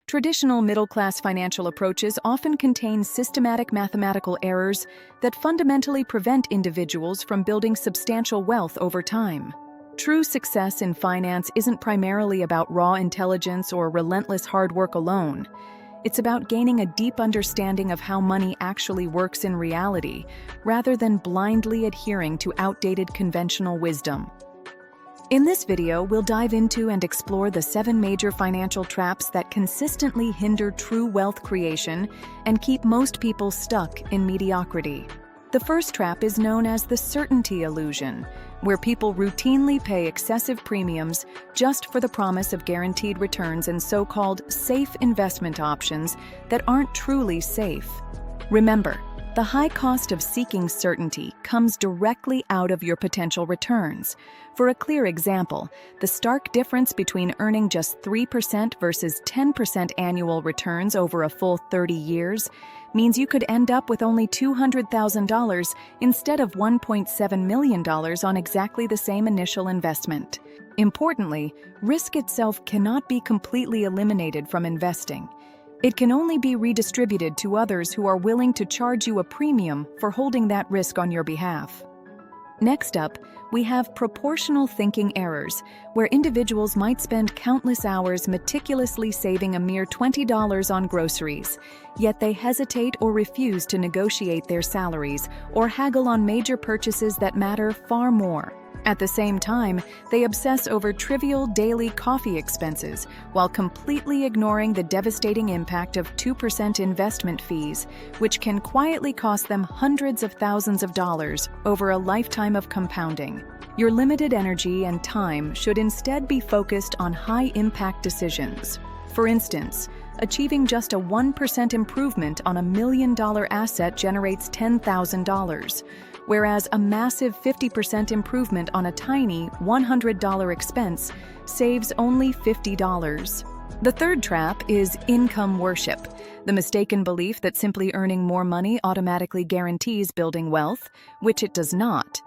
Traditional middle-class financial approaches often contain systematic mathematical errors that fundamentally prevent individuals from building substantial wealth over time. True success in finance isn't primarily about raw intelligence or relentless hard work alone. It's about gaining a deep understanding of how money actually works in reality, rather than blindly adhering to outdated conventional wisdom. In this video, we'll dive into and explore the 7 major financial traps that consistently hinder true wealth creation and keep most people stuck in mediocrity. The first trap is known as the certainty illusion, where people routinely pay excessive premiums just for the promise of guaranteed returns and so-called safe investment options that aren't truly safe. Remember, the high cost of seeking certainty comes directly out of your potential returns. For a clear example, the stark difference between earning just 3% versus 10% annual returns over a full 30 years means you could end up with only $200,000 instead of $1.7 million on exactly the same initial investment. Importantly, risk itself cannot be completely eliminated from investing. It can only be redistributed to others who are willing to charge you a premium for holding that risk on your behalf. Next up, we have proportional thinking errors, where individuals might spend countless hours meticulously saving a mere $20 on groceries, yet they hesitate or refuse to negotiate their salaries or haggle on major purchases that matter far more. At the same time, they obsess over trivial daily coffee expenses while completely ignoring the devastating impact of 2% investment fees, which can quietly cost them hundreds of thousands of dollars over a lifetime of compounding. Your limited energy and time should instead be focused on high-impact decisions. For instance, achieving just a 1% improvement on a $1 million asset generates $10,000. Whereas a massive 50% improvement on a tiny $100 expense saves only $50. The third trap is income worship, the mistaken belief that simply earning more money automatically guarantees building wealth, which it does not.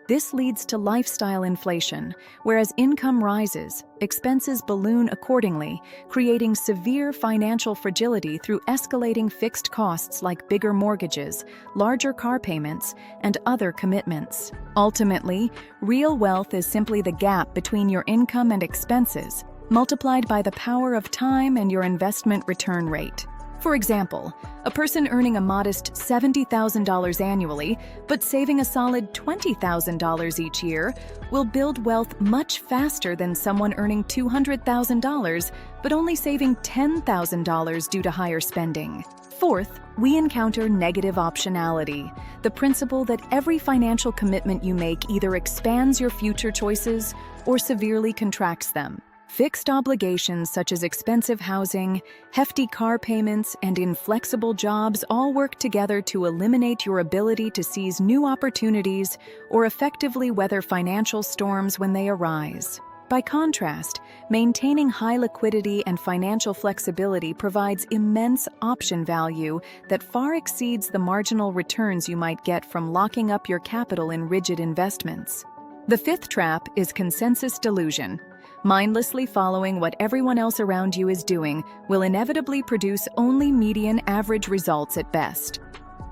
This leads to lifestyle inflation, whereas income rises, expenses balloon accordingly, creating severe financial fragility through escalating fixed costs like bigger mortgages, larger car payments, and other commitments. Ultimately, real wealth is simply the gap between your income and expenses, multiplied by the power of time and your investment return rate. For example, a person earning a modest $70,000 annually, but saving a solid $20,000 each year, will build wealth much faster than someone earning $200,000, but only saving $10,000 due to higher spending. Fourth, we encounter negative optionality, the principle that every financial commitment you make either expands your future choices or severely contracts them. Fixed obligations such as expensive housing, hefty car payments, and inflexible jobs all work together to eliminate your ability to seize new opportunities or effectively weather financial storms when they arise. By contrast, maintaining high liquidity and financial flexibility provides immense option value that far exceeds the marginal returns you might get from locking up your capital in rigid investments. The fifth trap is consensus delusion. Mindlessly following what everyone else around you is doing will inevitably produce only median average results at best.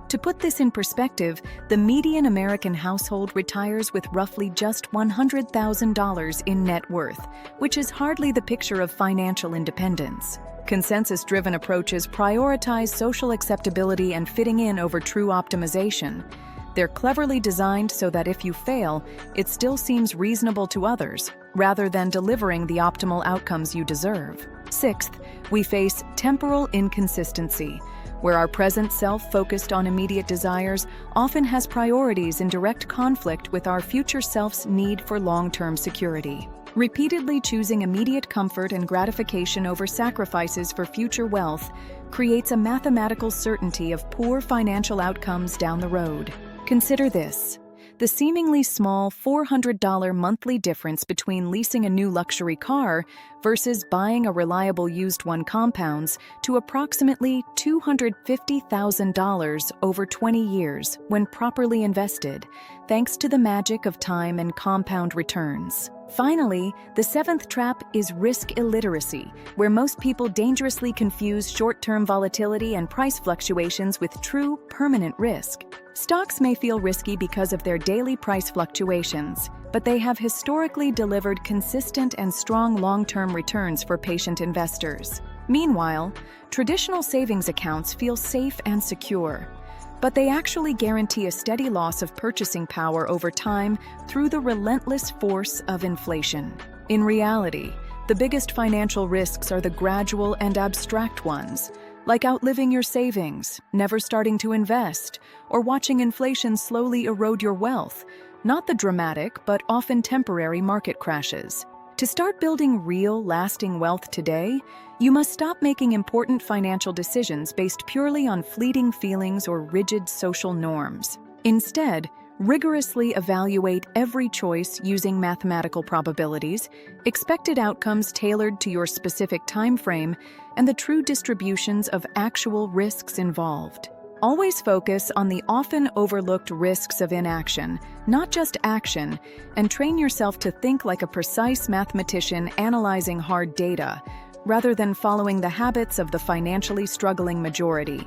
To put this in perspective, the median American household retires with roughly just $100,000 in net worth, which is hardly the picture of financial independence. Consensus-driven approaches prioritize social acceptability and fitting in over true optimization. They're cleverly designed so that if you fail, it still seems reasonable to others, rather than delivering the optimal outcomes you deserve. Sixth, we face temporal inconsistency, where our present self focused on immediate desires often has priorities in direct conflict with our future self's need for long-term security. Repeatedly choosing immediate comfort and gratification over sacrifices for future wealth creates a mathematical certainty of poor financial outcomes down the road. Consider this. The seemingly small $400 monthly difference between leasing a new luxury car versus buying a reliable used one compounds to approximately $250,000 over 20 years when properly invested, thanks to the magic of time and compound returns. Finally, the seventh trap is risk illiteracy, where most people dangerously confuse short-term volatility and price fluctuations with true, permanent risk. Stocks may feel risky because of their daily price fluctuations, but they have historically delivered consistent and strong long-term returns for patient investors. Meanwhile, traditional savings accounts feel safe and secure, but they actually guarantee a steady loss of purchasing power over time through the relentless force of inflation. In reality, the biggest financial risks are the gradual and abstract ones, like outliving your savings, never starting to invest, or watching inflation slowly erode your wealth, not the dramatic but often temporary market crashes. To start building real, lasting wealth today, you must stop making important financial decisions based purely on fleeting feelings or rigid social norms. Instead, rigorously evaluate every choice using mathematical probabilities, expected outcomes tailored to your specific time frame, and the true distributions of actual risks involved. Always focus on the often overlooked risks of inaction, not just action, and train yourself to think like a precise mathematician analyzing hard data, rather than following the habits of the financially struggling majority.